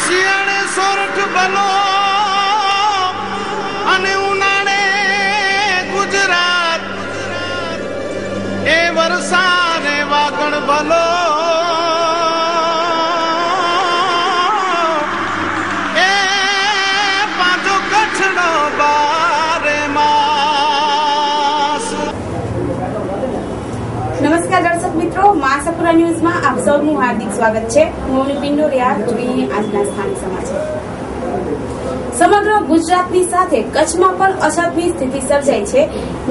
શિયાળે સોરઠ ભલો અને ઉનાળે ગુજરાત એ વરસાદે વાગણ ભલો એ પાછો કચ્છનો બારે માસ। નમસ્કાર દર્શક મિત્રો, માસાપુરા ન્યૂઝમાં આપ સૌનું હાર્દિક સ્વાગત છે। હું પિંડોરિયા, જોઈએ આજના સ્થાનિક સમાચાર। સમગ્ર ગુજરાતની સાથે કચ્છમાં પણ અછતની સ્થિતિ સર્જાઈ છે।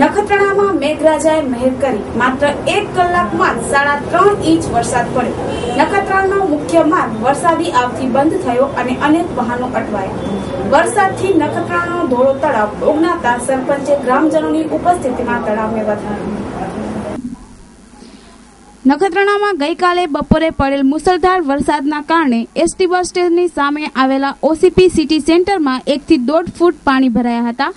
નખત્રાણામાં મેઘરાજાએ મહેર કરી માત્ર 1 કલાકમાં 3.5 ઇંચ વરસાદ પડ્યો। નખત્રાણાનો મુખ્ય માર્ગ વરસાદી આવથી બંધ થયો અને અનેક વાહનો અટવાયા। વરસાદથી નખત્રાણાનો ધોળો તળાવ ઓગનાતા સરપંચે ગ્રામજનોની ઉપસ્થિતિમાં તળાવને વધાર્યું। નખત્રાણામાં ગઈકાલે બપોરે પડેલ મુસળધાર વરસાદના કારણે એસટી બસ સ્ટેશનની સામે આવેલા ઓસીપી સિટી સેન્ટરમાં 1 થી 1.5 ફૂટ પાણી ભરાયા હતા।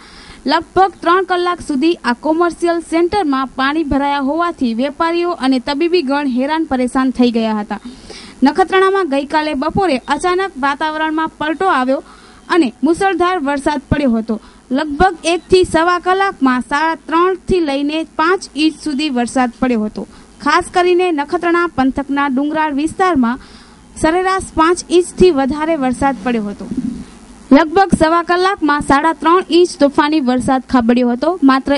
લગભગ 3 કલાક સુધી આ કોમર્શિયલ સેન્ટરમાં પાણી ભરાયા હોવાથી વેપારીઓ અને તબીબી ગણ હેરાન પરેશાન થઈ ગયા હતા। નખત્રાણામાં ગઈકાલે બપોરે અચાનક વાતાવરણમાં પલટો આવ્યો અને મુસળધાર વરસાદ પડ્યો હતો। લગભગ 1 થી સવા કલાકમાં 3.5 થી લઈને 5 ઇંચ સુધી વરસાદ પડ્યો હતો। ખાસ કરીને નખત્રાણા પંથકના ડુંગરાળ વિસ્તારમાં સરેરાશ 5 ઇંચથી વધારે વરસાદ પડ્યો હતો। લગભગ સવા કલાકમાં 3.5 ઇંચ તોફાની વરસાદ ખાબક્યો હતો। માત્ર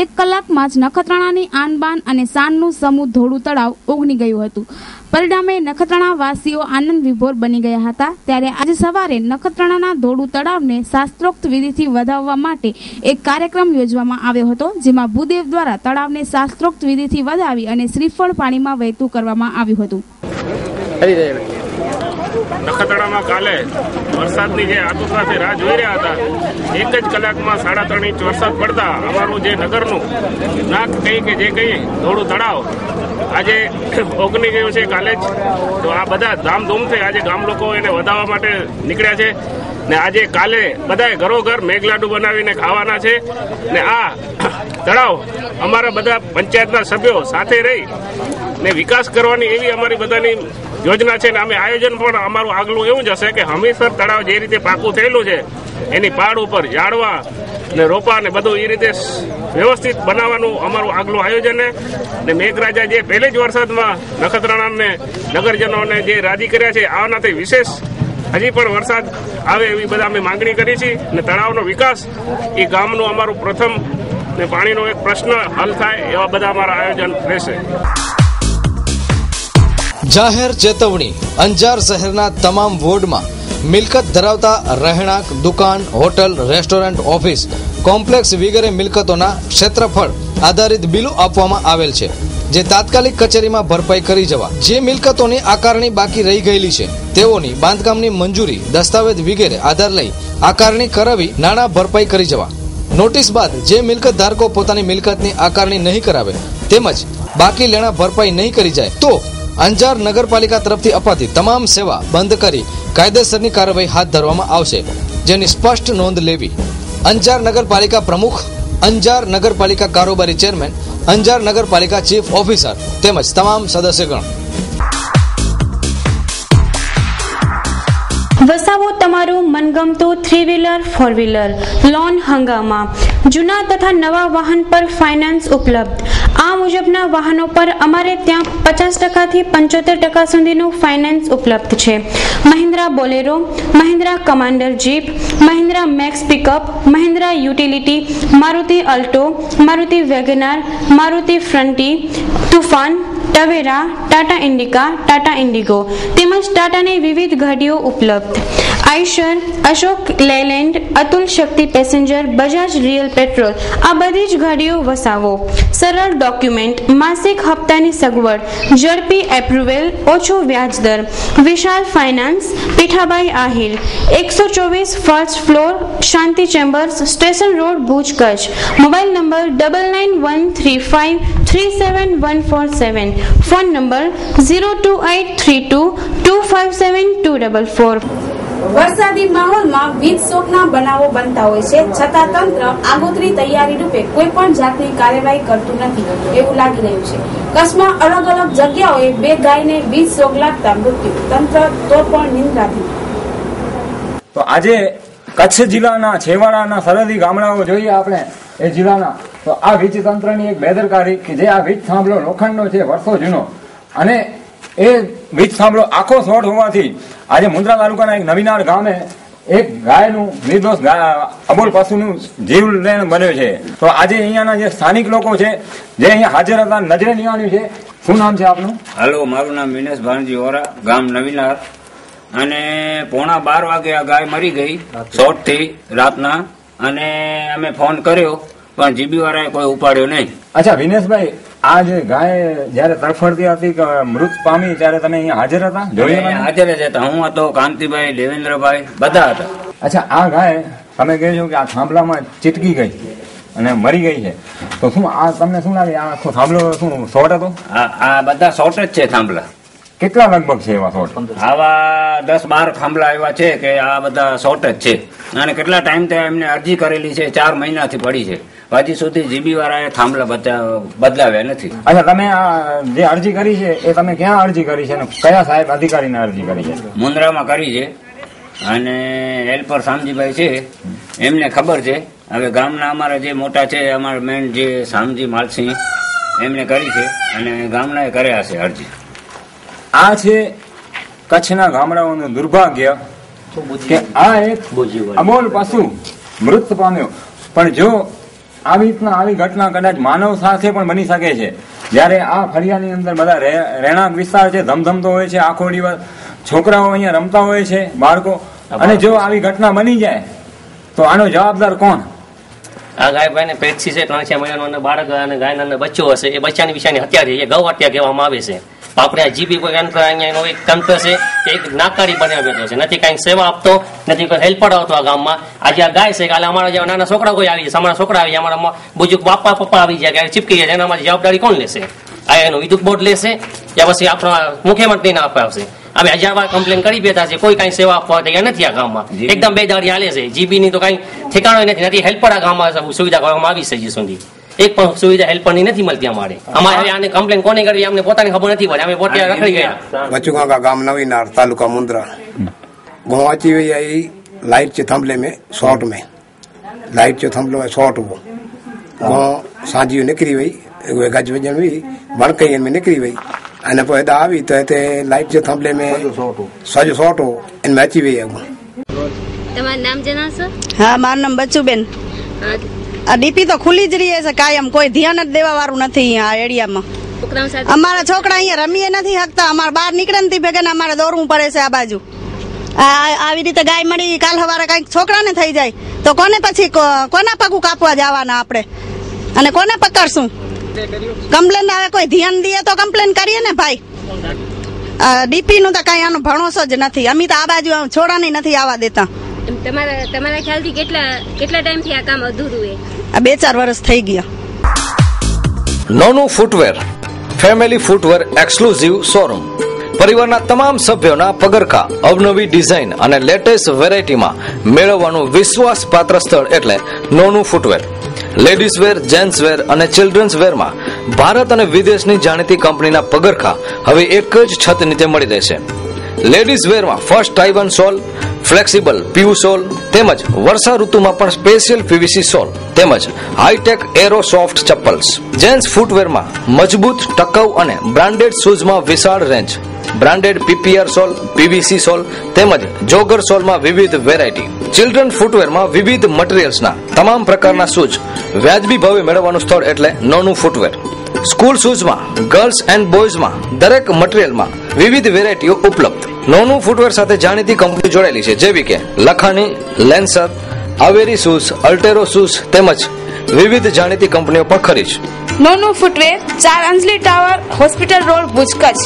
એક કલાકમાં જ નખત્રાણાની આનબાન અને શાનનું સમૂહ ધોળું તળાવ ઓગની ગયું હતું। પરિણામે નખત્રાણા વાસીઓ આનંદ વિભોર બની ગયા હતા। ત્યારે આજે સવારે નખત્રાણાના ધોળું તળાવને શાસ્ત્રોક્ત વિધિથી વધાવવા માટે એક કાર્યક્રમ યોજવામાં આવ્યો હતો, જેમાં ભૂદેવ દ્વારા તળાવને શાસ્ત્રોક્ત વિધિથી વધાવી અને શ્રીફળ પાણીમાં વહેતું કરવામાં આવ્યું હતું। નખત્રાણામાં કાલે વરસાદની જે આતુરતાથી રાહ જોઈ રહ્યા હતા, 1 જ કલાકમાં 3.5 ઇંચ વરસાદ પડતા અમારું જે નગરનું નાક કહી કે જે કહીએ ધોળું તળાવ આજે ઓગની ગયું છે કાલે જ। તો આ બધા ધામધૂમથી આજે ગામ લોકો એને વધાવવા માટે નીકળ્યા છે ને આજે કાલે બધાએ ઘરોઘર મેઘલાડુ બનાવીને ખાવાના છે ને આ તળાવ અમારા બધા પંચાયતના સભ્યો સાથે રહી ને વિકાસ કરવાની એવી અમારી બધાની યોજના છે ને અમે આયોજન પણ અમારું આગલું એવું જ હશે કે હમીરસર તળાવ જે રીતે પાકું થયેલું છે એની પાડ ઉપર ઝાડવા ને રોપા ને બધું એ રીતે વ્યવસ્થિત બનાવવાનું અમારું આગલું આયોજન ને મેઘરાજા જે પહેલે જ વરસાદમાં નખત્રાણાને નગરજનોને જે રાજી કર્યા છે, આવનાથી વિશેષ હજી પણ વરસાદ આવે એવી બધા અમે માંગણી કરી છે ને તળાવનો વિકાસ એ ગામનું અમારું પ્રથમ ને પાણીનો એક પ્રશ્ન હલ થાય એવા બધા અમારા આયોજન રહેશે। જાહેર ચેતવણી। અંજાર શહેરના તમામ વોર્ડમાં મિલકત ધરાવતા રહેણાંક, દુકાન, હોટલ, રેસ્ટોરન્ટ, ઓફિસ કોમ્પ્લેક્સ વગેરે મિલકતોના ક્ષેત્રફળ આધારિત બિલો આપવામાં આવેલ છે, જે તાત્કાલિક કચેરીમાં ભરપાઈ કરી જવા। જે મિલકતોની આકારણી બાકી રહી ગયેલી છે તેઓની બાંધકામની મંજૂરી, દસ્તાવેજ વગેરે આધાર લઈ આકારણી કરાવી નાણાં ભરપાઈ કરી જવા। નોટિસ બાદ જે મિલકત ધારકો પોતાની મિલકતની આકારણી નહીં કરાવે તેમજ બાકી લેણા ભરપાઈ નહીં કરી જાય તો અંજાર નગરપાલિકા તરફથી અપાતી તમામ સેવા બંધ કરી કાયદેસરની કાર્યવાહી હાથ ધરવામાં આવશે, જેની સ્પષ્ટ નોંધ લેવી। અંજાર નગરપાલિકા પ્રમુખ, અંજાર નગરપાલિકા કારોબારી ચેરમેન, અંજાર નગરપાલિકા ચીફ ઓફિસર તેમજ તમામ સદસ્યગણ। વસાવો તમારું મનગમતું 3 વ્હીલર 4 વ્હીલર લોન હંગામા। જૂના તથા નવા વાહન પર ફાઇનાન્સ ઉપલબ્ધ। આ મુજબના વાહનો પર અમારે ત્યાં 50% થી 75% સુધીનું ફાઇનાન્સ ઉપલબ્ધ છે। Mahindra Bolero, Mahindra Commander Jeep, Mahindra Max pickup, Mahindra utility, Maruti Alto, Maruti WagonR, Maruti Fronti, Toofan, Tavera, Tata Indica, Tata Indigo તેમજ ટાટાની વિવિધ ગાડીઓ ઉપલબ્ધ। Eicher, Ashok Leyland, Atul Shakti passenger, Bajaj real petrol આ બધી જ ગાડીઓ વસાવો। સરળ ડોક્યુમેન્ટ, માસિક હપ્તાની સગવડ, ઝડપી એપ્રુવેલ, ઓછો વ્યાજ દર, Vishal finance, Pithabhai Ahir, 124 first floor, Shanti chambers, station road, Bhuj, Kutch. Mobile number 9913537147, phone number 02832257244। વરસાદી માહોલમાં વીજ શોકના બનાવો બનતા હોય છે, છતાં તંત્ર આગોતરી તૈયારી રૂપે કોઈ પણ જાતની કાર્યવાહી કરતું નથી એવું લાગી રહ્યું છે. કચ્છમાં અલગ અલગ જગ્યાઓએ 2 ગાયને વીજ શોક લાગતા મૃત્યુ, તંત્ર તો પણ નિંદ્રાધીન. તો આજે કચ્છ જિલ્લાના છેવાડાના સરહદી ગામડાઓ જોઈએ આપણે એ જિલ્લાના, તો આ વીજ તંત્રની એક બેદરકારી કે જે આ વીજ થાંભલો લોખંડનો છે, વર્ષો જૂનો, અને એ વીજ થાંભલો આખો શોર્ટ હોવાથી આજે મુન્દ્રા તાલુકાના એક નવીનાળ ગામે એક ગાયનું નિર્દોષ અબોલ પશુનું જીવલેણ બન્યો છે. તો આજે અહીંયાના જે સ્થાનિક લોકો છે જે અહીંયા હાજર હતા, નજરે નિહાળ્યું છે. શું નામ છે આપનું? હાલો, મારું નામ વિનેશ ભાણજી ઓરા, ગામ નવીનાર. અને 11:15 વાગે આ ગાય મરી ગઈ શોર્ટથી રાતના, અને અમે ફોન કર્યો પણ જીબી વાળાએ કોઈ ઉપાડ્યો નહીં. અચ્છા વિનેશભાઈ, આ જે ગાય જયારે તડફડતી હતી કે મૃત પામી ત્યારે તમે અહીંયા હાજર હતા? જોયું? હાજર જ હતા. હું હતો, કાંતિભાઈ, દેવેન્દ્રભાઈ, બધા હતા. અચ્છા, આ ગાય તમે કહો છો કે આ થાંભલામાં ચીટકી ગઈ અને મરી ગઈ છે, તો શું આ તમને શું લાગે આ આખો થાંભલો શું શોર્ટ હતો? આ બધા શોર્ટ જ છે થાંભલા. કેટલા લગભગ છે એવા શોર્ટ? આવા 10-12 થાંભલા એવા છે કે આ બધા શોર્ટ જ છે. અને કેટલા ટાઈમ થી એમને અરજી કરેલી છે, 4 મહિનાથી પડી છે. હજી સુધી જીબી વાળાએ થાંભલા બદલાવ્યા નથી. અચ્છા, તમે આ જે અરજી કરી છે એ તમે ક્યાં અરજી કરી છે અને કયા સાહેબ અધિકારીને અરજી કરી છે? મુન્દ્રામાં કરી છે, અને હેલ્પર શામજીભાઈ છે એમને ખબર છે. હવે ગામના અમારા જે મોટા છે, અમારા મેન જે શામજી માલસિંહ, એમને કરી છે અને ગામનાએ કર્યા છે અરજી. આ છે કચ્છના ગામડાઓનું દુર્ભાગ્ય કે આ એક અબોલ પશુ મૃત પામ્યો. પણ જો આવી રીતના આવી ઘટના કદાચ માનવ સાથે પણ બની શકે છે. જયારે આ ફળિયાની અંદર બધા રહેણાંક વિસ્તાર છે, ધમધમતો હોય છે, આખો દિવસ છોકરાઓ અહીંયા રમતા હોય છે, બાળકો, અને જો આવી ઘટના બની જાય તો આનો જવાબદાર કોણ? આ ગાય ભાઈને પેટસી છે, 3-6 મહિનાનો બાળક અને ગાયના બચ્ચો હશે. એ બચ્ચાની વિષયની હત્યા છે, એ ગૌ હત્યા કહેવામાં આવે છે. આપણે આ જીબી કોઈ તંત્ર અહીંયા એક તંત્ર છે કે એક નાકારી બન્યા બેઠો છે, નથી કઈ સેવા આપતો, નથી કોઈ હેલ્પ આવતો આ ગામમાં. આજે આ ગાય છે, કાલે અમારા જેવા નાના છોકરા કોઈ આવી જાય, અમારા છોકરા આવી જાય, અમારા બુજુર્ગ બાપા પપ્પા આવી જાય, ચીપકી જાય, એના માટે જવાબદારી કોણ લેશે? આ એનું વિદ્યુત બોર્ડ લેશે યા પછી આપણા મુખ્યમંત્રીને અપાવશે? અમે 1000 વાર કમ્પ્લેન કરી બેઠા છે, કોઈ કઈ સેવા આપવા તૈયાર નથી આ ગામમાં. એકદમ બેદારી હાલે છે. જીબી ની તો કઈ ઠેકાણો નથી હેલ્પર આ ગામમાં સુવિધા કરવામાં આવી છે. હજી સુધી એક પણ સુવિધા હેલ્પરની નથી મળતી અમારે. અમારે આને કમ્પ્લેન કોને કરવી અમને પોતાની ખબર નથી પડે. અમે પોતે રખડી ગયા. बचुगा गांव नवीनार तालुका मुंद्रा गुवाची हुई आई लाइट के थंभले में शॉर्ट में लाइट जो थंभलो है शॉर्ट वो साजी निकरी हुई गज वजन हुई बणकई में निकरी हुई अने पोइ આવી તો તે લાઇટ જે થંભલે में સજો શોર્ટ હો એન મેચી વી है. તમારું નામ જણાવશો? હા, મારું નામ બચુબેન. આ ડીપી તો ખુલ્લી જ રહી છે કાયમ, કોઈ ધ્યાન જ દેવા વાળું નથી આ એરિયામાં. અમારા છોકરા અહીંયા રમીએ નથી શકતા. અમારે બહાર નીકળે નથી ભેગા, અમારે દોડવું પડે છે આ બાજુ. આવી રીતે ગાય મળી કાલ સવારે કઈક છોકરાને થઈ જાય તો કોને પછી કોના પગું કાપવા જવાના આપણે, અને કોને પકડશું? કમ્પ્લેન આવે કોઈ ધ્યાન દે તો કમ્પ્લેન કરીએ ને ભાઈ. ડીપી નું તો કઈ આનો ભણોસો જ નથી. અમે તો આ બાજુ છોડાની નથી આવવા દેતા. તમારા ખ્યાલથી કેટલા ટાઈમથી આ કામ અધૂરું છે? આ 2-4 વર્ષ થઈ ગયા. Nonu footwear, family footwear exclusive showroom. પરિવારના તમામ સભ્યોના પગરખા, અવનવી ડિઝાઇન અને લેટેસ્ટ વેરાયટીમાં મેળવવાનું વિશ્વાસપાત્ર સ્થળ એટલે Nonu footwear. Ladies wear, gents wear અને ચિલ્ડ્રન્સ વેરમાં ભારત અને વિદેશની જાણીતી કંપનીના પગરખા હવે એક જ છત નીચે મળી રહેશે. લેડીઝ વેરમાં ફર્સ્ટ ટાઇવન સોલ, ફ્લેક્સિબલ પીયુ સોલ તેમજ વર્ષા ઋતુમાં પણ સ્પેશિયલ પીવીસી સોલ તેમજ હાઈટેક એરો સોફ્ટ ચપ્પલ્સ. જેન્ટ્સ ફૂટવેરમાં મજબૂત, ટકાઉ અને બ્રાન્ડેડ શૂઝમાં વિશાળ રેન્જ. બ્રાન્ડેડ પીપીઆર સોલ, પીવીસી સોલ તેમજ જોગર સોલમાં વિવિધ વેરાયટી. ચિલ્ડ્રન ફૂટવેરમાં વિવિધ મટીરીયલ્સના તમામ પ્રકારના શૂઝ વ્યાજબી ભાવે મેળવવાનું સ્થળ એટલે Nonu footwear. School શૂઝમાં, girls and બોયઝમાં દરેક મટીરીયલમાં વિવિધ વેરાયટીઓ ઉપલબ્ધ. નોનું ફૂટવેર સાથે જાણીતી કંપની જોડાયેલી છે જેવી કે લખાણી, લેન્સર, આવેરી શૂઝ, અલ્ટેરો શૂઝ તેમજ વિવિધ જાણીતી કંપનીઓ પણ ખરી છે. Nonu footwear 4 Anjali tower, hospital road, Bhuj, Kutch.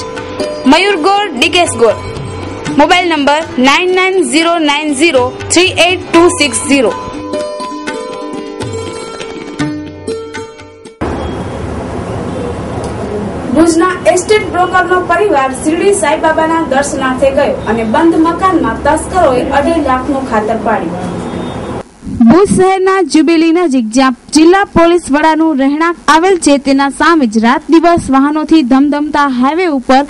Mayur Gol, Dikesh Gol. Mobile number 9909038260. ભુજના એસ્ટેટ બ્રોકરનો પરિવાર શિરડી સાંઈબાબાના દર્શનાર્થે ગયો અને બંધ મકાનમાં તસ્કરોએ 2.5 લાખનું ખાતર પાડ્યું. ભુજ શહેરના જ્યુબિલી નજીક જ્યાં જિલ્લા પોલીસ વડાનું રહેણાંક આવેલ છે તેના સામે જ રાત દિવસ વાહનોથી ધમધમતા હાઈવે ઉપર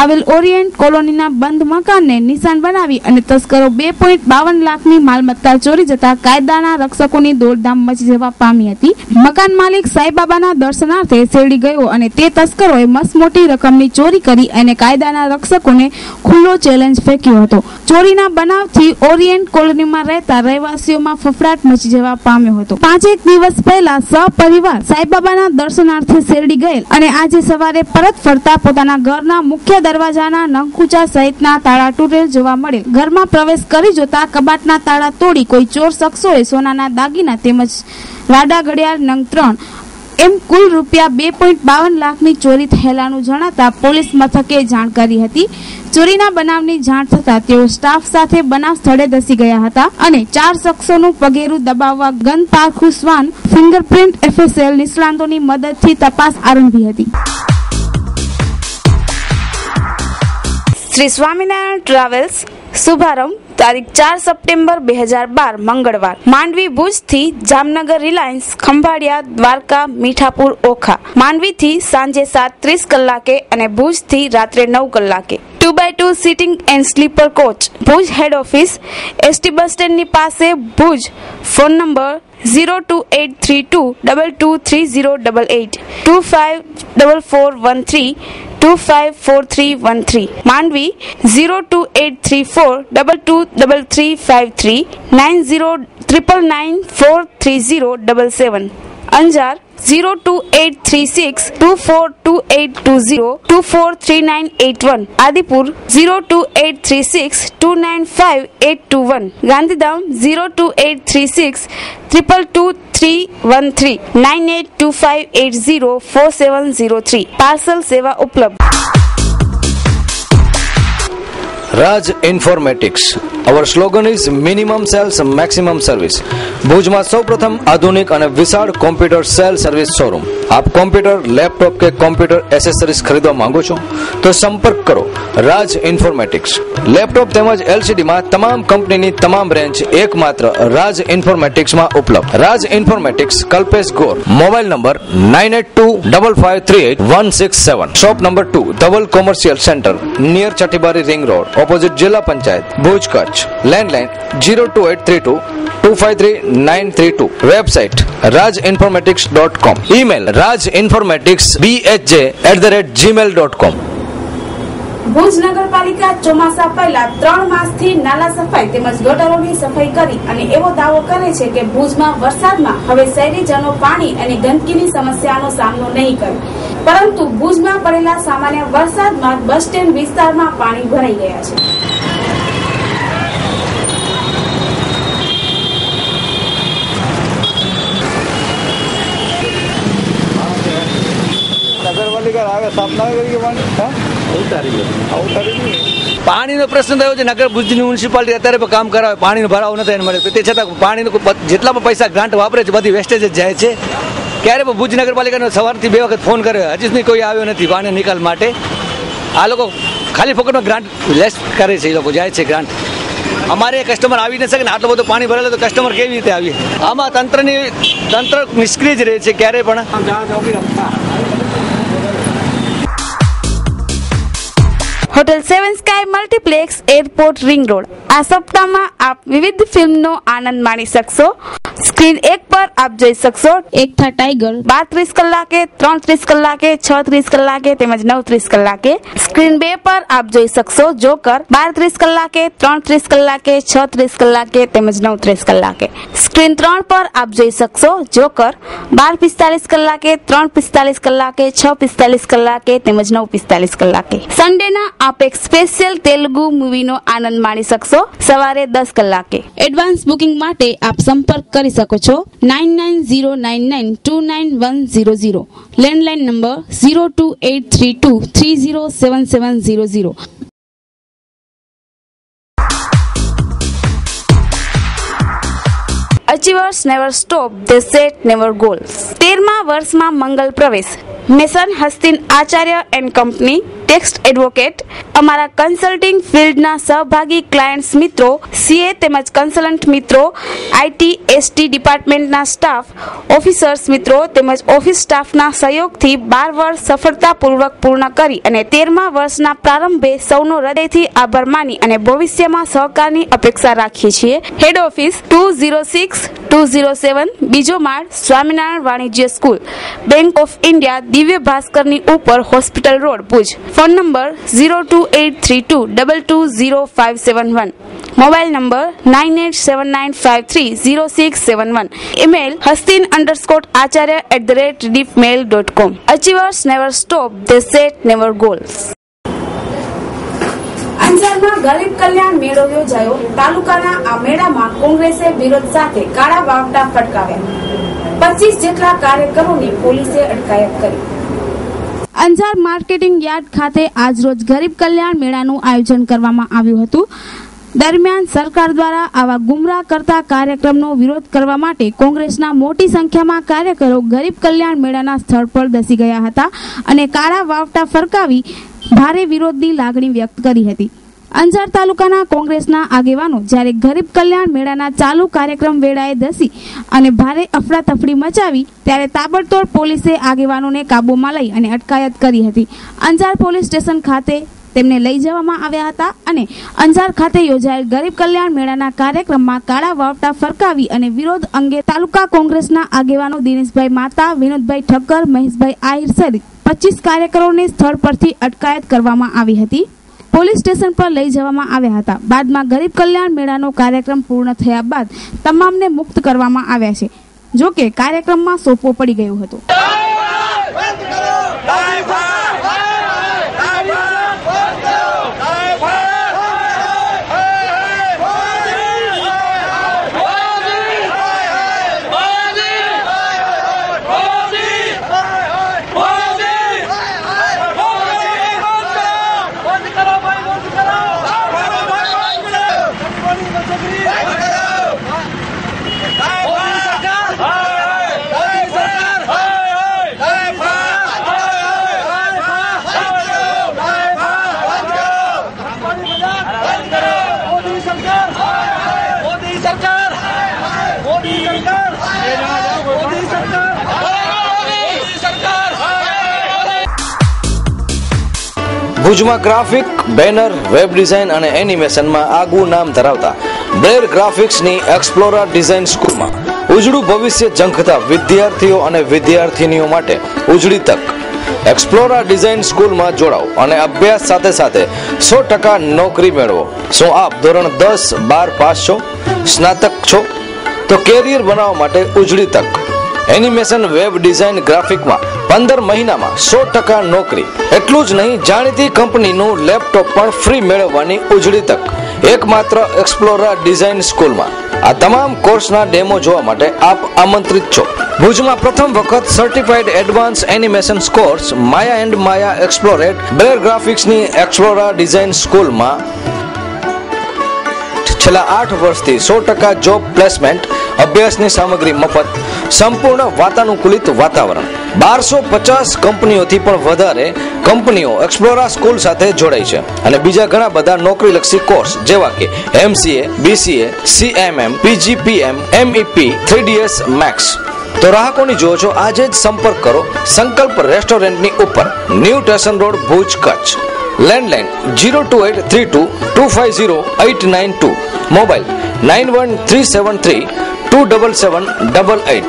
આવેલ ઓરિયન્ટ કોલોનીના બંધ મકાનને નિશાન બનાવી અને તસ્કરો 2.52 લાખની માલમત્તા ચોરી જતા કાયદાના રક્ષકોની દોડધામ મચી જવા પામી હતી. મકાન માલિક સાંઈબાબાના દર્શનાર્થે શેરડી ગયો અને તે તસ્કરોએ મસમોટી રકમની ચોરી કરી અને કાયદાના રક્ષકોને ખુલ્લો ચેલેન્જ ફેંક્યો હતો. ચોરીના બનાવથી ઓરિયન્ટ કોલોનીમાં રહેતા રહેવાસીઓમાં ફફડાટ મચી જવા પામ્યો હતો. 5 દિવસ પહેલા સપરિવાર સાંઈબાબાના દર્શનાર્થે શેરડી ગયેલ અને આજે સવારે પરત ફરતા પોતાના ઘરના મુખ્ય દરવાજાના નંકુચા સહિતના તાળા તૂટેલ જોવા મળેલ. ઘરમાં પ્રવેશ કરી જોતા કબાટના તાળા તોડી કોઈ ચોર શખ્સોએ સોનાના દાગીના તેમજ રાડા ઘડિયાળ નંગ 3 એમ કુલ રૂપિયા 2.52 લાખની ચોરી થયેલાનું જણાતા પોલીસ મથકે જાણ કરી હતી. ચોરીના બનાવની જાણ થતા તેઓ સ્ટાફ સાથે બનાવ સ્થળે ધસી ગયા હતા અને 4 શખ્સોનું પગેરું દબાવવા ગન પારખું શ્વાન ફિંગરપ્રિન્ટ એફએસએલ નિષ્ણાંતોની મદદથી તપાસ આરંભી હતી. શ્રી સ્વામિનારાયણ ટ્રાવેલ્સ શુભારંભ તારીખ 4 સપ્ટેમ્બર 2012 મંગળવાર. માંડવી ભુજથી જામનગર રિલાયન્સ ખંભાળિયા દ્વારકા મીઠાપુર ઓખા. માંડવીથી સાંજે 7:30 કલાકે અને ભુજથી રાત્રે 9 કલાકે. 2x2 seating and sleeper coach. Bhuj head office ST bus સ્ટેન્ડની પાસે Bhuj. Phone number 02832 223088 254413 254313. Mandvi 02834 223353 9099943077. Anjar 02836 242820 243981. Adipur 02836 295821. Gandhidham 02836 222313 982580 4703. Parcel સેવા ઉપલબ્ધ. Raj informatics. Our slogan is minimum sales maximum service. ભુજમાં સૌપ્રથમ આધુનિક અને વિશાળ કોમ્પ્યુટર સેલ સર્વિસ શોરૂમ. આપ કોમ્પ્યુટર, લેપટોપ કે કોમ્પ્યુટર એસેસરીઝ ખરીદવા માંગો છો તો સંપર્ક કરો રાજ ઇન્ફોર્મેટિક્સ. લેપટોપ તેમજ એલસીડીમાં તમામ કંપનીની તમામ રેન્જ એકમાત્ર રાજ ઇન્ફોર્મેટિક્સમાં ઉપલબ્ધ. Raj informatics, Kalpesh Gor. Mobile number 9825538167. Shop number 2, Dhaval commercial centre, near Chatibari ring road, opposite zilla panchayat, Bhuj, Kutch. Landline 02832 233932. Website rajinformatics.com. Email rajinformaticsbhj@gmail.com. Bhuj nagarpalika ચોમાસા પહેલા 3 માસથી નાલા સફાઈ તેમજ ગટરોની સફાઈ કરી અને એવો દાવો કરે છે કે ભુજમાં વરસાદમાં હવે શહેરીજનો પાણી અને ગંદકીની સમસ્યાનો સામનો નહીં કરે, પરંતુ ભુજમાં પડેલા સામાન્ય વરસાદમાં બસ સ્ટેન્ડ વિસ્તારમાં પાણી ભરાઈ ગયા છે. પાણીનો પ્રશ્ન થયો છે. નગર ભુજની મ્યુનિસિપાલિટી અત્યારે પણ કામ કરાવે, પાણીનો ભરાવો નથી એને મળે, તે છતાં પાણીનો જેટલા પણ પૈસા ગ્રાન્ટ વાપરે છે બધી વેસ્ટેજ જ જાય છે. ક્યારે પણ ભુજ નગરપાલિકાનો સવારથી 2 વખત ફોન કર્યો, હજી સુધી કોઈ આવ્યો નથી પાણી નિકાલ માટે. આ લોકો ખાલી ફોકટમાં ગ્રાન્ટ લેસ કરે છે, એ લોકો જાય છે ગ્રાન્ટ. અમારે કસ્ટમર આવી ન શકે ને, આટલું બધું પાણી ભરેલું તો કસ્ટમર કેવી રીતે આવીએ? આમાં તંત્ર નિષ્ક્રિય જ રહે છે ક્યારે પણ. Hotel 7 sky multiplex, airport, ring road. આ સપ્તાહમાં આપ વિવિધ ફિલ્મનો આનંદ માણી શકશો. સ્ક્રીન 1 પર આપ જોઈ શકશો એક થા ટાઈગર 12:30 કલાકે, 3:30 કલાકે, 6:30 કલાકે તેમજ 9:30 કલાકે. સ્ક્રીન 2 પર આપ જોઈ શકશો જોકર 12:30 કલાકે, 3:30 કલાકે, 6:30 કલાકે તેમજ 9:30 કલાકે. સ્ક્રીન 3 પર આપ જોઈ શકશો જોકર 12:45 કલાકે, 3:45 કલાકે, 6:45 કલાકે તેમજ 9:45 કલાકે. સન્ડેના આપ એક સ્પેશિયલ તેલુગુ મૂવીનો આનંદ માણી શકશો સવારે 10 કલાકે. એડવાન્સ બુકિંગ માટે આપ સંપર્ક કરી શકો છો 9909929100. Landline number 02832307700. Achievers never stop, they set never goals. 13મા વર્ષમાં મંગલ પ્રવેશ. મેસન Hastin Acharya and company, tax advocate. અમારા કન્સલ્ટિંગ ફિલ્ડના સહભાગી ક્લાયન્ટ્સ મિત્રો, સીએ તેમજ કન્સલ્ટન્ટ મિત્રો, આઈટી એસટી ડિપાર્ટમેન્ટના સ્ટાફ, ઓફિસર્સ મિત્રો તેમજ ઓફિસ સ્ટાફના સહયોગથી 12 વર્ષ સફળતાપૂર્વક પૂર્ણ કરી અને 13મા વર્ષના પ્રારંભે સૌનો હૃદયથી આભાર માની અને ભવિષ્યમાં સહકારની અપેક્ષા રાખીએ છીએ. હેડ ઓફિસ 206-207, બીજો માળ, સ્વામિનારાયણ વાણિજ્ય સ્કૂલ, બેંક ઓફ ઇન્ડિયા, દિવ્ય ભાસ્કરની ઉપર, hospital road, Bhuj. Phone number 0283220571. Mobile number 9879530671. Email hastin_acharya@rediffmail.com. Achievers never stop, they set never goals. અંજારમાં ગરીબ કલ્યાણ મેળો યોજાયો. તાલુકાના આ મેળામાં કોંગ્રેસે વિરોધ સાથે કાળા વાવટા ફટકાવ્યા. 25 જેટલા કાર્યકરોની પોલીસે અટકાયત કરી. અંજાર માર્કેટિંગ યાર્ડ ખાતે આજરોજ ગરીબ કલ્યાણ મેળાનું આયોજન કરવામાં આવ્યું હતું. દરમિયાન સરકાર દ્વારા આવા ગુમરાહ કરતા કાર્યક્રમનો વિરોધ કરવા માટે કોંગ્રેસના મોટી સંખ્યામાં કાર્યકરો ગરીબ કલ્યાણ મેળાના સ્થળ પર ધસી ગયા હતા અને કાળા વાવટા ફરકાવી ભારે વિરોધની લાગણી વ્યક્ત કરી હતી. અંજાર તાલુકાના કોંગ્રેસના આગેવાનો જ્યારે ગરીબ કલ્યાણ મેળાના ચાલુ કાર્યક્રમ વેળાએ ધસી અને ભારે અફડાતફડી મચાવી ત્યારે તાબડતોડ પોલીસે આગેવાનોને કાબૂમાં લઈ અને અટકાયત કરી હતી. અંજાર પોલીસ સ્ટેશન ખાતે તેમને લઈ જવામાં આવ્યા હતા અને અંજાર ખાતે યોજાયેલ ગરીબ કલ્યાણ મેળાના કાર્યક્રમમાં કાળા વાવટા ફરકાવી અને વિરોધ અંગે તાલુકા કોંગ્રેસના આગેવાનો દિનેશભાઈ માતા, વિનોદભાઈ ઠક્કર, મહેશભાઈ આહિર સહિત 25 કાર્યકરોને સ્થળ પરથી અટકાયત કરવામાં આવી હતી. પોલીસ સ્ટેશન પર લઈ જવામાં આવ્યા હતા. બાદમાં ગરીબ કલ્યાણ મેળાનો કાર્યક્રમ પૂર્ણ થયા બાદ તમામને મુક્ત કરવામાં આવ્યા છે. જો કે કાર્યક્રમમાં સોપો પડી ગયો હતો. ભુજમાં ગ્રાફિક, બેનર, વેબ ડિઝાઇન અને એનિમેશનમાં આગવું નામ ધરાવતા બ્લેર ગ્રાફિક્સની એક્સપ્લોરા ડિઝાઇન સ્કૂલમાં ઉજળું ભવિષ્ય ઝંખતા વિદ્યાર્થીઓ અને વિદ્યાર્થીનીઓ માટે ઉજળી તક. એક્સપ્લોરા ડિઝાઇન સ્કૂલમાં જોડાઓ અને અભ્યાસ સાથે સાથે 100% નોકરી મેળવો. શું આપ ધોરણ 10-12 પાસ છો, સ્નાતક છો? તો કેરિયર બનાવવા માટે ઉજળી તક. એનિમેશન, વેબ ડિઝાઇન, ગ્રાફિકમાં 15 મહિનામાં 100% નોકરી. એટલું જ નહીં, જાણીતી કંપનીનું લેપટોપ પણ ફ્રી મેળવવાની ઉજળી તક એકમાત્ર એક્સપ્લોરા ડિઝાઇન સ્કૂલમાં. આ તમામ કોર્સના ડેમો જોવા માટે આપ આમંત્રિત છો. ભુજમાં પ્રથમ વખત certified advance animation course Maya and Maya એક્સપ્લોરેટ બ્લેર ગ્રાફિક્સની એક્સપ્લોરા ડિઝાઇન સ્કૂલમાં છેલ્લા 8 વર્ષથી 100% જોબ પ્લેસમેન્ટ, અભ્યાસની સામગ્રી મફત, સંપૂર્ણ વાતાનુકૂલિત વાતાવરણ. 1250 કંપનીઓથી પણ વધારે કંપનીઓ એક્સપ્લોરા સ્કૂલ સાથે જોડાઈ છે અને બીજા ઘણા બધા નોકરીલક્ષી કોર્સ જેવા કે MCA, BCA, CMM, PGPM, MEP, 3ds Max. તો રાહ કોની જુઓ છો? આજે જ સંપર્ક કરો સંકલ્પ રેસ્ટોરન્ટની ઉપર, new station road, Bhuj, Kutch. Landline 02832250892. Mobile 9137327788.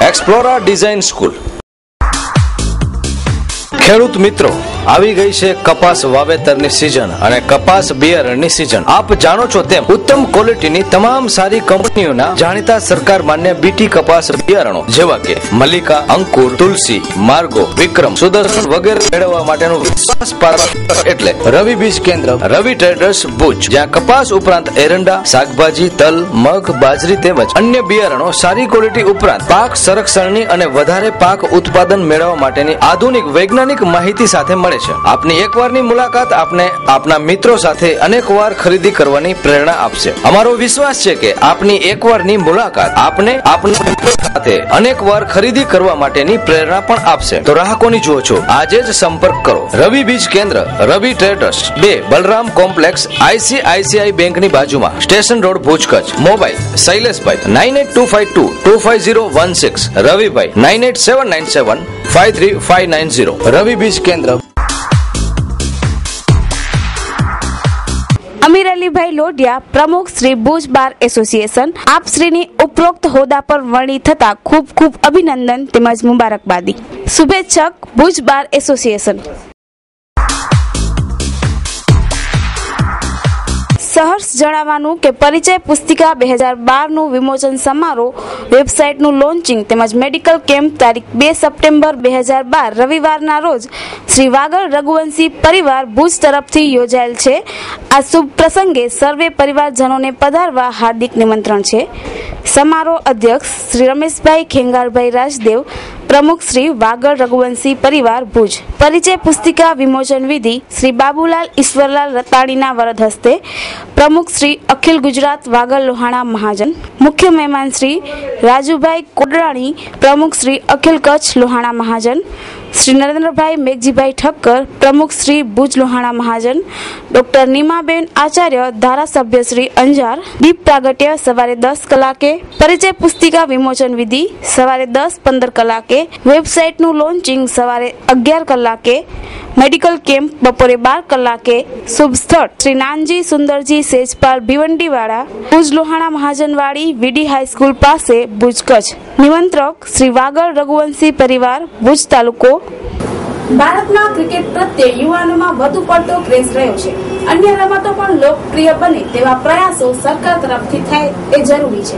Explora design school. ખેડૂત મિત્રો, આવી ગઈ છે કપાસ વાવેતરની સિઝન અને કપાસ બિયારણની સિઝન. આપ જાણો છો તેમ ઉત્તમ ક્વોલિટીની તમામ સારી કંપનીઓના જાણીતા સરકાર માન્ય બીટી કપાસ બિયારણો જેવા કે મલ્લિકા, અંકુર, તુલસી, માર્ગો, વિક્રમ, સુદર્શન વગેરે મેળવવા માટેનું વિશ્વાસપાત્ર એટલે રવિ બીજ કેન્દ્ર, રવિ ટ્રેડર્સ, ભુજ, જ્યાં કપાસ ઉપરાંત એરંડા, શાકભાજી, તલ, મગ, બાજરી તેમજ અન્ય બિયારણો સારી ક્વોલિટી ઉપરાંત પાક સંરક્ષણની અને વધારે પાક ઉત્પાદન મેળવવા માટેની આધુનિક વૈજ્ઞાનિક માહિતી સાથે મળે મળે છે. આપની એકવારની મુલાકાત આપને આપના મિત્રો સાથે અનેક વાર ખરીદી કરવાની પ્રેરણા આપશે. અમારો વિશ્વાસ છે કે આપની એકવારની મુલાકાત આપને આપના મિત્રો સાથે અનેક વાર ખરીદી કરવા માટેની પ્રેરણા પણ આપશે. તો રાહ કોની જુઓ છો? આજે જ સંપર્ક કરો. Ravi Beej Kendra, Ravi traders, 2 Balram complex, ICICI બેંકની બાજુમાં, station road, Bhuj, Kutch. Mobile Shaileshbhai 9825255016, Ravibhai 9879753590. Ravi Beej Kendra. અમીર અલીભાઈ લોઢિયા, પ્રમુખ શ્રી ભુજ બાર એસોસિએશન, આપ શ્રીની ઉપરોક્ત હોદ્દા પર વરણી થતા ખૂબ ખૂબ અભિનંદન તેમજ મુબારકબાદી. શુભેચ્છક ભુજ બાર એસોસિએશન. સહર્ષ જણાવવાનું કે પરિચય પુસ્તિકા 2012નું વિમોચન સમારોહ, વેબસાઇટનું લોન્ચિંગ તેમજ મેડિકલ કેમ્પ તારીખ 2 સપ્ટેમ્બર 2012 રવિવારના રોજ શ્રી વાગડ રઘુવંશી પરિવાર ભુજ તરફથી યોજાયેલ છે. આ શુભ પ્રસંગે સર્વે પરિવારજનોને પધારવા હાર્દિક નિમંત્રણ છે. સમારોહ અધ્યક્ષ શ્રી રમેશભાઈ ખેંગારભાઈ રાજદેવ, પ્રમુખ શ્રી વાગડ રઘુવંશી પરિવાર ભુજ. પરિચય પુસ્તિકા વિમોચન વિધિ શ્રી બાબુલાલ ઈશ્વરલાલ રતાણીના વરદ હસ્તે. પ્રમુખ શ્રી અખિલ ગુજરાત વાગડ લોહાણા મહાજન. મુખ્ય મહેમાન શ્રી રાજુભાઈ કોડરાણી, પ્રમુખ શ્રી અખિલ કચ્છ લોહાણા મહાજન. શ્રી નરેન્દ્રભાઈ મેઘજીભાઈ ઠક્કર, પ્રમુખ શ્રી ભુજ લોહાણા મહાજન. ડોક્ટર નીમાબેન આચાર્ય, ધારાસભ્ય શ્રી અંજાર. દીપ પ્રાગટ્ય સવારે 10 કલાકે. પરિચય પુસ્તિકા વિમોચન વિધિ સવારે 10:15 કલાકે. વેબસાઇટનું લોન્ચિંગ સવારે 11 કલાકે. મેડિકલ કેમ્પ બપોરે 12 કલાકે. શુભ સ્થળ શ્રી નાનજી સુંદરજી સેજપાલ ભીવંડીવાળા, ભુજ લોહાણા મહાજનવાડી, વીડી હાઈસ્કૂલ પાસે, ભુજ, કચ્છ. નિમંત્રક શ્રી વાગડ રઘુવંશી પરિવાર ભુજ તાલુકો. ભારતમાં ક્રિકેટ પ્રત્યે યુવાનોમાં વધુ પડતો ક્રેઝ રહ્યો છે. અન્ય રમતો પણ લોકપ્રિય બને તેવા પ્રયાસો સરકાર તરફથી થાય એ જરૂરી છે.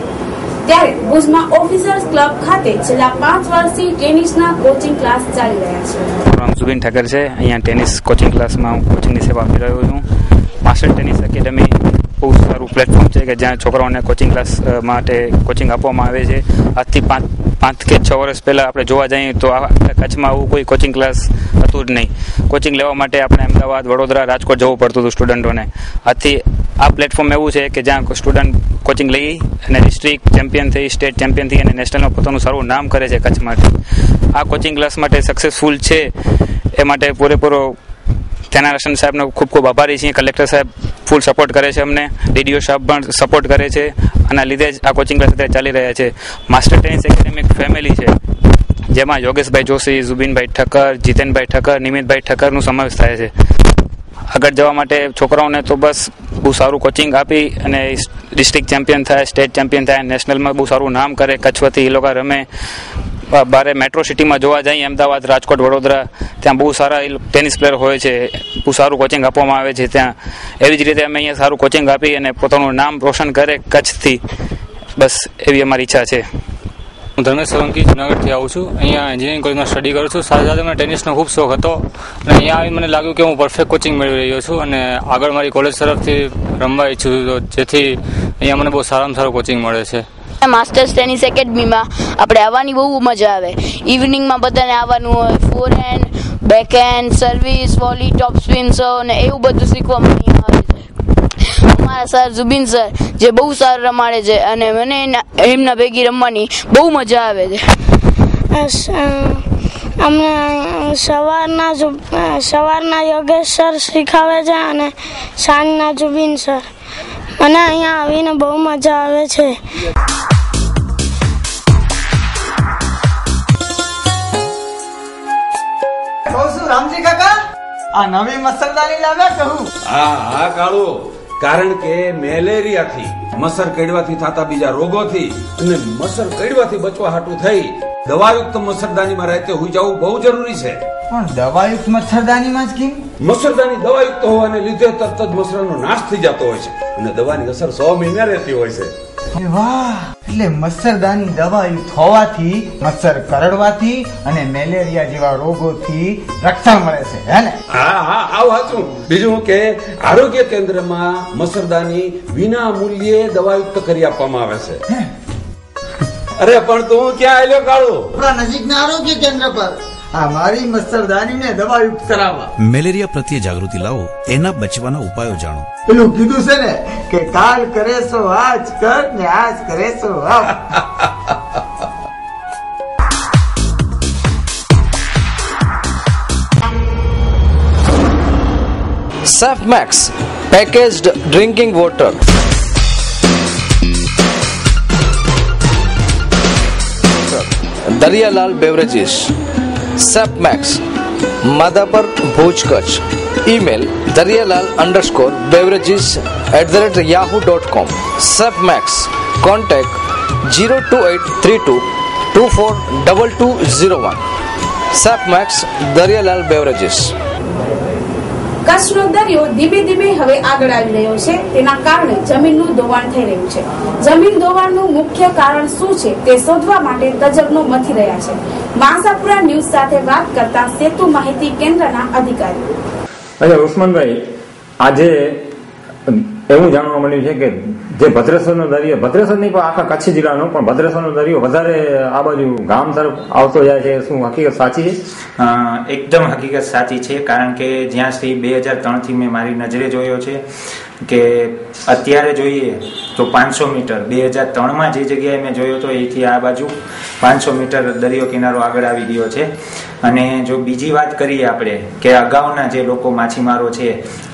ત્યારે ભુજમાં ઓફિસર્સ ક્લબ ખાતે છેલ્લા 5 વર્ષથી ટેનિસના કોચિંગ ક્લાસ ચાલી રહ્યા છે. નામ સુબિન ઠાકર છે. અહીંયા ટેનિસ કોચિંગ ક્લાસમાં હું કોચિંગની સેવા આપી રહ્યો છું. માસ્ટર ટેનિસ એકેડમી બહુ સારું પ્લેટફોર્મ છે કે જ્યાં છોકરાઓને કોચિંગ ક્લાસ માટે કોચિંગ આપવામાં આવે છે. આજથી 5 કે 6 વર્ષ પહેલાં આપણે જોવા જઈએ તો કચ્છમાં આવું કોઈ કોચિંગ ક્લાસ હતું જ નહીં. કોચિંગ લેવા માટે આપણે અમદાવાદ, વડોદરા, રાજકોટ જવું પડતું હતું સ્ટુડન્ટોને. આજથી આ પ્લેટફોર્મ એવું છે કે જ્યાં સ્ટુડન્ટ કોચિંગ લઈ અને ડિસ્ટ્રિક્ટ ચેમ્પિયન થઈ, સ્ટેટ ચેમ્પિયન થઈ અને નેશનલમાં પોતાનું સારું નામ કરે છે કચ્છ માટે. આ કોચિંગ ક્લાસ માટે સક્સેસફુલ છે એ માટે પૂરેપૂરો ધ્યાનારસન સાહેબનો ખૂબ ખૂબ આભારી છીએ. કલેક્ટર સાહેબ ફૂલ સપોર્ટ કરે છે અમને, ડીડીઓ સાહેબ પણ સપોર્ટ કરે છે. આના લીધે જ આ કોચિંગ ક્લાસ અત્યારે ચાલી રહ્યા છે. માસ્ટર ટેનિસ એકેડમી એક ફેમિલી છે જેમાં યોગેશભાઈ જોશી, ઝુબીનભાઈ ઠક્કર, જીતેનભાઈ ઠક્કર, નિમિતભાઈ ઠક્કરનું સમાવેશ થાય છે. આગળ જવા માટે છોકરાઓને તો બસ બહુ સારું કોચિંગ આપી અને ડિસ્ટ્રિક્ટ ચેમ્પિયન થાય, સ્ટેટ ચેમ્પિયન થાય, નેશનલમાં બહુ સારું નામ કરે. કચ્છ વતી એ લોકો રમે. બારે મેટ્રો સિટીમાં જોવા જઈએ, અમદાવાદ, રાજકોટ, વડોદરા, ત્યાં બહુ સારા ટેનિસ પ્લેયર હોય છે. બહુ સારું કોચિંગ આપવામાં આવે છે ત્યાં. એવી જ રીતે અમે અહીંયા સારું કોચિંગ આપી અને પોતાનું નામ રોશન કરે કચ્છથી, બસ એવી અમારી ઈચ્છા છે. હું ધર્મેશ સોલંકી જુનાગઢથી આવું છું. અહીંયા એન્જિનિયરિંગ કોલેજમાં સ્ટડી કરું છું. સાથે સાથે મને ટેનિસનો ખૂબ શોખ હતો અને અહીંયા આવી મને લાગ્યું કે હું પરફેક્ટ કોચિંગ મેળવી રહ્યો છું અને આગળ મારી કોલેજ તરફથી રમવા ઈચ્છું છું, જેથી અહીંયા મને બહુ સારામાં સારું કોચિંગ મળે છે. માસ્ટર્સ ટેનિસ એકેડમીમાં આપણે આવવાની બહુ મજા આવે. ઇવનિંગમાં બધાને આવવાનું હોય. ફોરહેન્ડ, બેકહેન્ડ, સર્વિસ, વોલી, ટોપ સ્પિન્સ અને એવું બધું શીખવા મને આવે છે. અમારા સર ઝુબીન સર જે બહુ સારું રમાડે છે અને મને એમના ભેગી રમવાની બહુ મજા આવે છે. અમને સવારના યોગેશ સર શીખાવે છે અને સાંજના ઝુબીન સર. મને અહીંયા આવીને બહુ મજા આવે છે. રામજી કાકા, આ નવી મચ્છરદાની લાવ્યા કહું? હા કાળુ, કારણ કે મેલેરિયાથી, મચ્છર કડવાથી થતા બીજા રોગોથી અને મચ્છર કડવાથી બચવા હાટું થઈ દવાયુક્ત મચ્છરદાનીમાં રહેતે હોઈ જવું બહુ જરૂરી છે. પણ દવાયુક્ત મચ્છરદાનીમાં જ કેમ? મચ્છરદાની દવાયુક્ત હોવાને લીધે તરત જ મચ્છરનો નાશ થઈ જતો હોય છે અને દવાની અસર 100 મહિના રહેતી હોય છે. વાહ, એટલે મચ્છરદાની દવાયુક્ત હોવાથી મચ્છર કરડવાથી અને મેલેરિયા જેવા રોગોથી રક્ષણ મળે છે, હે ને? હા, આવું સાચું. બીજું કે આરોગ્ય કેન્દ્રમાં મચ્છરદાની વિના મૂલ્યે દવાયુક્ત કરી આપવામાં આવે છે. અરે પણ તું ક્યાં આવ્યો કાળુ? આપણા નજીકના આરોગ્ય કેન્દ્ર પર. આ મારી મચ્છરદાનીને દવાયુક્ત કરાવવા. મેલેરિયા પ્રત્યે જાગૃતિ લાવો, એના બચવાના ઉપાયો જાણો. પેલું કીધું છે ને કે કાલ કરે સો આજ કર ને આજ કરે સો આપ. Saf Max packaged drinking water. Daryalal Beverages. Saf Max, Madapur, Bhuj, Kutch. Email daryalal_beverages@yahoo.com. Saf Max. Contact 02832 242201. Saf Max, Daryalal Beverages. કચ્છનો દરિયો ધીમે ધીમે હવે આગળ આવી રહ્યો છે. તેના કારણે જમીનનું ધોવાણ થઈ રહ્યું છે. જમીન ધોવાણનું મુખ્ય કારણ શું છે તે શોધવા માટે તજજ્ઞો મથી રહ્યા છે. માસાપુરા ન્યૂઝ સાથે વાત કરતા સેતુ માહિતી કેન્દ્રના અધિકારી. અચ્છા ઉસ્માનભાઈ, આજે એવું જાણવા મળ્યું છે કે જે ભદ્રેશ્વરનો દરિયો, ભદ્રેશ્વર નહીં પણ આખા કચ્છ જિલ્લાનો, પણ ભદ્રેશ્વરનો દરિયો વધારે આ બાજુ ગામ તરફ આવતો જાય છે, શું હકીકત સાચી છે? એકદમ હકીકત સાચી છે. કારણ કે જ્યાં સુધી 2003 થી મેં મારી નજરે જોયો છે કે અત્યારે જોઈએ તો 500 મીટર 2003માં જે જગ્યાએ મેં જોયો હતો એથી આ બાજુ 500 મીટર દરિયો કિનારો આગળ આવી ગયો છે. અને જો બીજી વાત કરીએ આપણે કે અગાઉના જે લોકો માછીમારો છે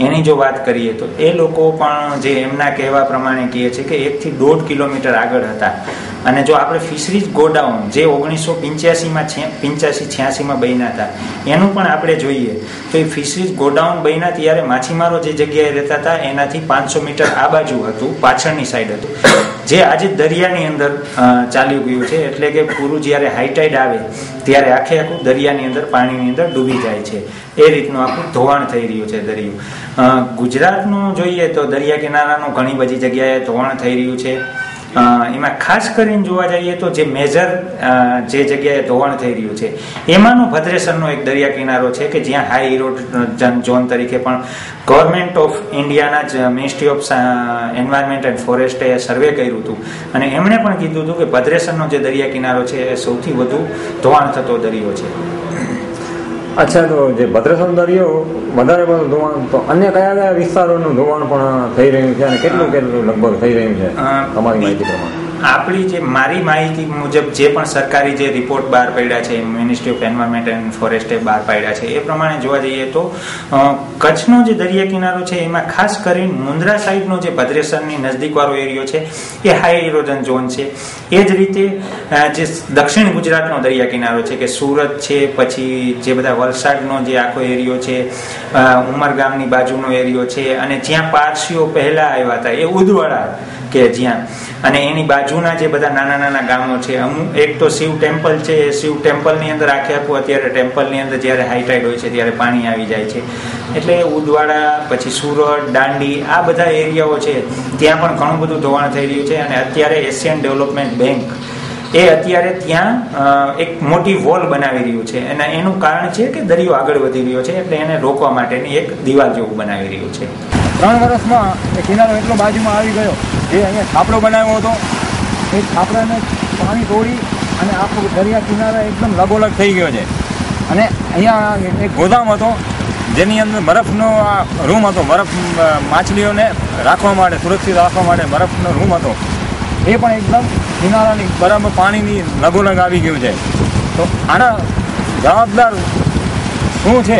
એની જો વાત કરીએ તો એ લોકો પણ જે એમના કહેવા પ્રમાણે કહે છે કે 1 થી 1.5 કિલોમીટર આગળ હતા. અને જો આપણે ફિશરીઝ ગોડાઉન જે 1985-86માં બન્યા હતા એનું પણ આપણે જોઈએ તો એ ફિશરીઝ ગોડાઉન બન્યા ત્યારે માછીમારો જે જગ્યાએ રહેતા હતા એનાથી 500 મીટર આ બાજુ હતું, પાછળની સાઈડ હતું, જે આજે દરિયાની અંદર ચાલ્યું ગયું છે. એટલે કે પૂરું જ્યારે હાઈટાઈડ આવે ત્યારે આખે આખું દરિયાની અંદર પાણીની અંદર ડૂબી જાય છે. એ રીતનું આખું ધોવાણ થઈ રહ્યું છે દરિયો. ગુજરાતનું જોઈએ તો દરિયા કિનારાનું ઘણી બધી જગ્યાએ ધોવાણ થઈ રહ્યું છે. એમાં ખાસ કરીને જોવા જઈએ તો જે મેજર જે જગ્યાએ ધોવાણ થઈ રહ્યું છે એમાંનો ભદ્રેશ્વરનો એક દરિયા કિનારો છે કે જ્યાં હાઈ ઇરોઝન ઝોન તરીકે પણ ગવર્મેન્ટ ઓફ ઇન્ડિયાના જ મિનિસ્ટ્રી ઓફ એન્વાયરમેન્ટ એન્ડ ફોરેસ્ટે સર્વે કર્યું હતું અને એમણે પણ કીધું હતું કે ભદ્રેશ્વરનો જે દરિયા કિનારો છે એ સૌથી વધુ ધોવાણ થતો દરિયો છે. અચ્છા, તો જે ભદ્રેશ્વર દરિયો વધારે બધું ધોવાણ, તો અન્ય કયા કયા વિસ્તારોનું ધોવાણ પણ થઈ રહ્યું છે અને કેટલું લગભગ થઈ રહ્યું છે તમારી માહિતી પ્રમાણે? આપણી મારી માહિતી મુજબ જે પણ સરકારી જે રિપોર્ટ બહાર પડ્યા છે, મિનિસ્ટ્રી ઓફ એન્વાયરમેન્ટ એન્ડ ફોરેસ્ટે બહાર પાડ્યા છે, એ પ્રમાણે જોવા જઈએ તો કચ્છનો જે દરિયા કિનારો છે એમાં ખાસ કરીને મુન્દ્રા સાઈડનો જે ભદ્રેશ્વરની નજીકવાળો એરિયો છે એ હાઈ ઇરોઝન ઝોન છે. એ જ રીતે જે દક્ષિણ ગુજરાતનો દરિયા કિનારો છે કે સુરત છે, પછી જે બધા વલસાડનો જે આખો એરિયો છે, ઉમરગામની બાજુનો એરિયો છે, અને જ્યાં પારસીઓ પહેલા આવ્યા હતા એ ઉદવાડા કે જ્યાં, અને એની બાજુના જે બધા નાના નાના ગામો છે, અમુક એક તો શિવ ટેમ્પલ છે, એ શિવ ટેમ્પલની અંદર આખે આખું અત્યારે ટેમ્પલની અંદર જ્યારે હાઈટાઈડ હોય છે ત્યારે પાણી આવી જાય છે. એટલે ઉદવાડા, પછી સુરત, દાંડી, આ બધા એરિયાઓ છે ત્યાં પણ ઘણું બધું ધોવાણ થઈ રહ્યું છે. અને અત્યારે એશિયન ડેવલપમેન્ટ બેંક એ અત્યારે ત્યાં એક મોટી વોલ બનાવી રહ્યું છે અને એનું કારણ છે કે દરિયો આગળ વધી રહ્યો છે, એટલે એને રોકવા માટેની એક દિવાલ જેવું બનાવી રહ્યું છે. 3 વર્ષમાં એ કિનારો એટલો બાજુમાં આવી ગયો, જે અહીંયા છાપરો બનાવ્યો હતો એ છાપરાને પાણી તોડી અને આખો દરિયા કિનારો એકદમ લગોલગ થઈ ગયો છે. અને અહીંયા એક ગોદામ હતો જેની અંદર બરફનો આ રૂમ હતો, બરફ માછલીઓને રાખવા માટે, સુરક્ષિત રાખવા માટે બરફનો રૂમ હતો, એ પણ એકદમ કિનારાની બરાબર પાણીની લગોલગ આવી ગયું છે. તો આના જવાબદાર શું છે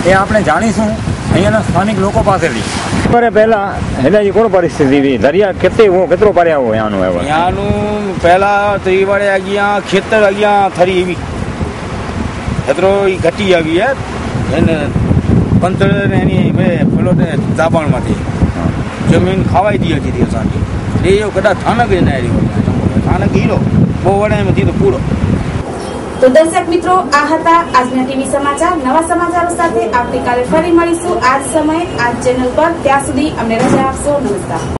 એ આપણે જાણીશું અહીંયાના સ્થાનિક લોકો પાસેથી. પહેલા હેલાજી કોણ પરિસ્થિતિ હતી, દરિયા કેટલો પડ્યા હોય આનું? અહીંયાનું પહેલા તો એ વડે અહીંયા ખેતર અહીંયા થરી એવી ખેતરો ઘટી આવી એને પંતળ ને એની પેલો દાબાણમાંથી જમીન ખાવાઈ દી હતી સાંજે એ કદાચ થાનક જ ના થાનક હીરો બહુ વડે એમાંથી તો પૂરો. તો દર્શક મિત્રો, આ હતા આજના ટીવી સમાચાર. નવા સમાચારો સાથે આવતીકાલે ફરી મળીશું આ જ સમયે આ ચેનલ પર. ત્યાં સુધી અમને રજા આપશો. નમસ્કાર.